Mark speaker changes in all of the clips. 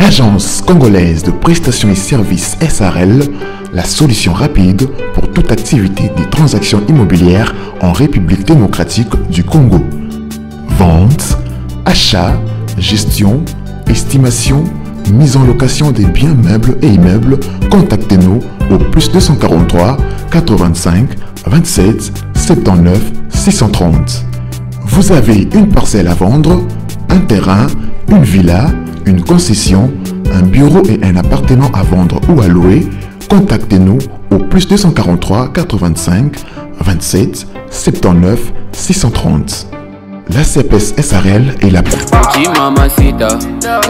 Speaker 1: L'agence congolaise de prestations et services SARL, la solution rapide pour toute activité des transactions immobilières en République démocratique du Congo. Vente, achat, gestion, estimation, mise en location des biens meubles et immeubles. Contactez-nous au +243 85 27 79 630. Vous avez une parcelle à vendre, un terrain, une villa, une concession, un bureau et un appartement à vendre ou à louer. Contactez-nous au +243 85 27 79 630. La CPS SARL est la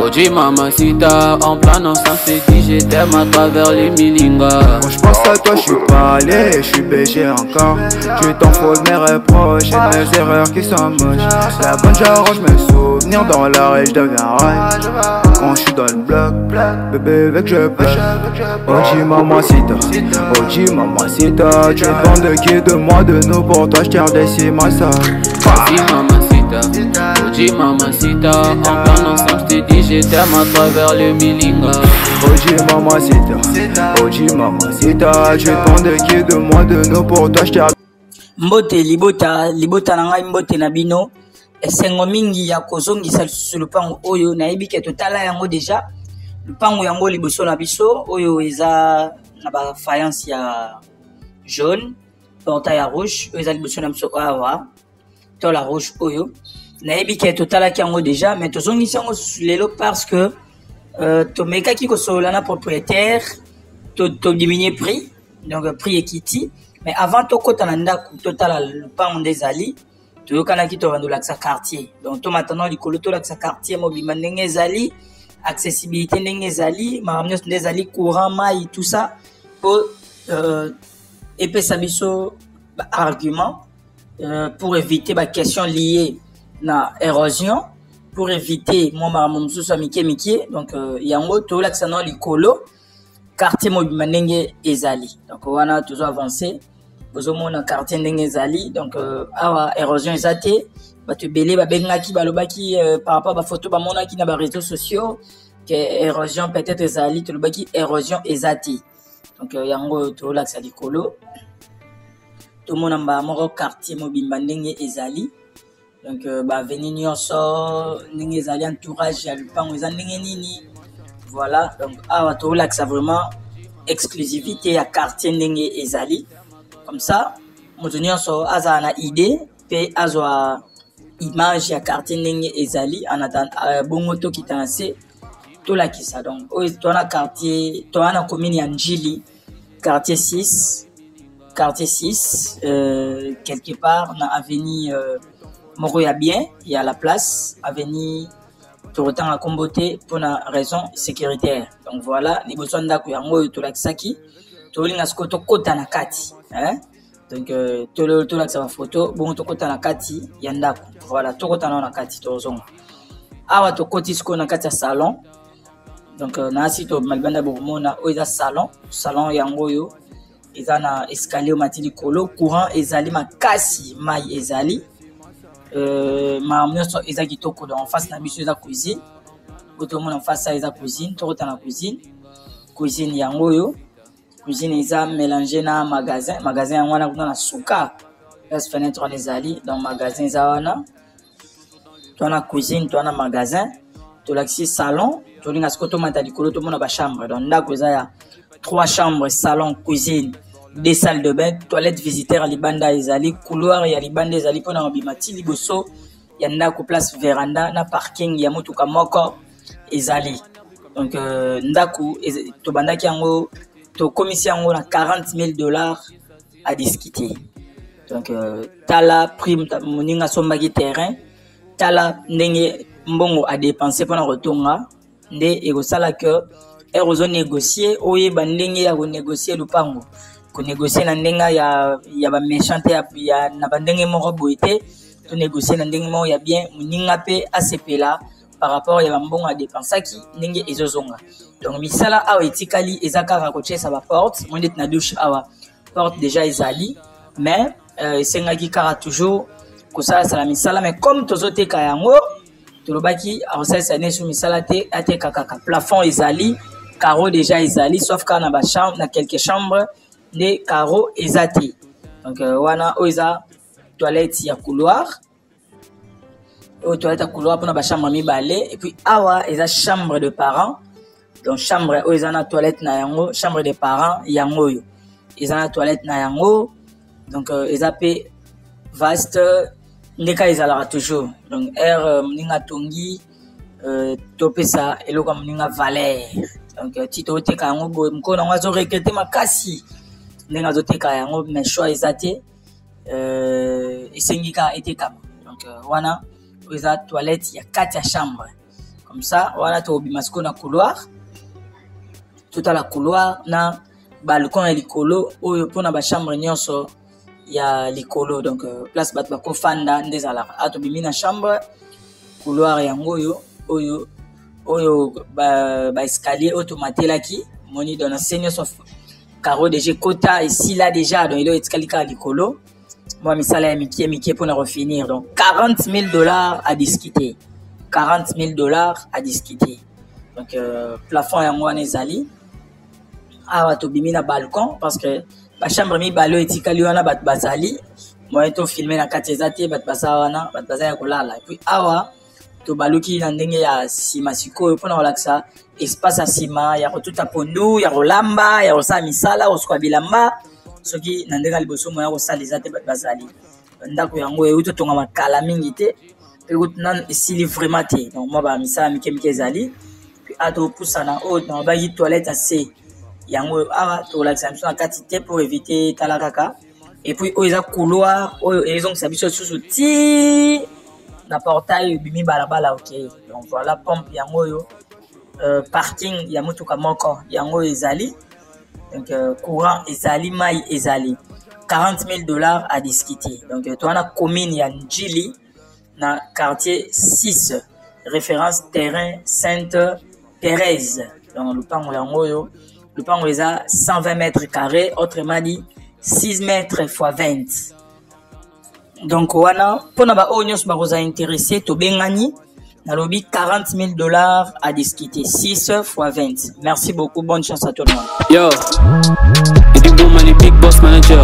Speaker 2: Oji mamacita, en plan ensemble c'est dit je t'aime à travers les milingas.
Speaker 3: Quand je pense à toi je suis pas allé, je suis BG encore. Tu t'en fous de mes reproches et de mes erreurs qui sont moches. La bonne j'arrange mes souvenirs, dans la rue je deviens rail. Quand je suis dans le bloc, bébé veut que je pêche. Oji mamacita, Oji mamacita. Tu te vends de qui, de moi, de nous, pour toi je tire des cimasa.
Speaker 2: Oji mamacita, en plan ensemble je te dis je t'aime à travers le milinga.
Speaker 3: Oji mamacita, tu te vends de qui, de moi, de nous, pour toi je tire.
Speaker 4: Mbote libota na ngai mbote na bino esengo mingi ya kozongisa lisusu lupango oyo nayebi ke totala yango deja lupango yango liboso na biso oyo eza na ba faïence ya jaune portail ya rouge oyo eza liboso na biso awa to la rouge oyo nayebi ke totala yango deja mais tozongisa yango lelo parce que tomekaki kosolola na propriétaire to diminuer prix donc prix equity. Mais avant to kota na ndako totala lupango ndezali toyokanaki to vandola sa quartier donc to maintenant likolo to la sa quartier mobima ndenge ezali accessibilité ndenge ezali maramno ndezali courant mai tout ça pour epesa biso argument pour éviter ba question liée na érosion pour éviter mo maramno mususu mike donc yango to la sa no likolo quartier mobima ndenge ezali donc wana toujours avancer bozomona quartier ndenge ezali donc awa érosion ezate bato belé babengaki balobaki par rapport ba photo bamonaki na ba réseaux sociaux que érosion peut-être ezali tolobaki érosion ezate donc yango to la sa likolo to mona mba moko quartier mobimba ndenge ezali donc ba avenue nyonso ndenge ezali entourage ya lupango eza ndenge nini voilà donc awa to la sa vraiment exclusivité ya quartier ndenge ezali. Comme ça, moto so aza na idée pe azwa image ya quartier ndenge ezali en attendant bongo to kitanse to la kisa donc to na quartier to na commune ya Njili quartier 6 quelque part na avenue moko ya bien il y a la place avenue to retanga kombote pour na raison sécuritaire donc voilà liboso ndako yango to la kisaki to linga skoto kota na kati donc to la sa photo bon to kota na kati ya ndako voilà to kota na kati to zonga awa to koti sko na kati ya salon donc na sito malbanda bomona o eza salon yango yo eza na escalier matili kolo courant ezali makasi mai ezali mamnyoso eza kitoko en face na biso eza cuisine otomona en face ça eza cuisine to kota na cuisine yango yo cuisine eza mélangé na magasin yango wana kuna na suka place fenêtre les ali dans magasin eza wana to na cuisine to na magasin to laxi salon to linga skoto mata likolo to mona ba chambre donc ndako eza ya 3 chambres salon cuisine 2 salles de bain toilette visiteur libanda ezali couloir ya libanda ezali pona mabimati liboso ya ndako place véranda na parking ya motuka moko ezali donc ndako to bandaki yango to commission yango na $40,000 à discuter donc tala prime moninga sombaki terrain tala ndenge mbongo à dépenser pour na retonga nde ekosala que erozo négocier oyeba ndenge ya ko négocier lupango ko négocier na ndenga ya ba méchante ya na bandenge moko boité to négocier na ndenge moko ya bien moninga pe ACPla par rapport ya mbongo à dépenser ki ndenge ezozonga donc misala awa etikali ezakaka ko chesa ba porte mondet na douche awa porte déjà ezali mais sengaki kara toujours ko sala misala mais comme tozoteka yango Tolobaki asalisa nesu misala te ate kaka plafond ezali carreau déjà ezali sauf quand na chambre na quelques chambres des carreaux ezati. Donc wana oiza toilette ya couloir. Toilette à couloir pour na chambre mibale et puis awa eza chambre de parents. Donc chambre oiza na toilette na yango, chambre des parents yango yo. Eza na toilette na yango. Donc eza pe vaste ndeka ezalaka toujours. Donc air mninga tongi topesa eloko mninga valeur. Donc tito teka yango boy mkona ngazo recruter makasi. Ndenga zo teka yango mais choix ezate esengika etekama. Donc wana oiza toilette ya 4 ya chambre. Comme ça wana to bimasiko na couloir. Tout à la couloir na balcon et likolo oyo pona ba chambre nyonso ya likolo. Donc place bat bako fanda ndezala ato bimi na chambre couloir yango oyo ba escalier automatique moni dans enseigne sauf carreau déjà quota ici là déjà donc il est escalier likolo moi misala ya mikie pour na refinir. Donc $40,000 à discuter. $40,000 à discuter. Donc plafond yango wana ezali awa to bimi na balcon parce que la chambre mi balo etikali wana bat bazali moi to filmer na kati ezate bat basa wana bat bazaya kolala et puis awa to baluki na ndenge ya sima siko pona relaxa espace ya sima ya kotuta pondu ya rolamba ya rosa misala oswa bilamba soki na ndenge liboso mo ya kosala ezate bat bazali ndako yango euto tonga makala mingi te pe kutna esili vraiment te. Donc moi ba misala mike ezali puis ato pusana o na ba yi toilette assez yango awa to relaxa na kati te pour éviter talakaka et puis oiza couloir oyo ezong sabiso susu ti na portail bimi balabala. OK, donc voilà pompe yango yo parking ya mutuka moko yango ezali. Donc courant ezali mai ezali $40,000 à discuter. Donc to na commune ya Njili na quartier 6 référence terrain Sainte Thérèse. Donc le pango yango yo le pango eza 120 mètres carrés, autrement dit 6 mètres x 20. Donc wana pona ba onyos ba roza intéressé to bengani na lobby $40,000 à discuter 6 x 20. Merci beaucoup, bonne chance à tout le monde.
Speaker 2: Yo, it's Big Boss Manager.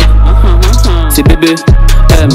Speaker 2: C'est bébé M.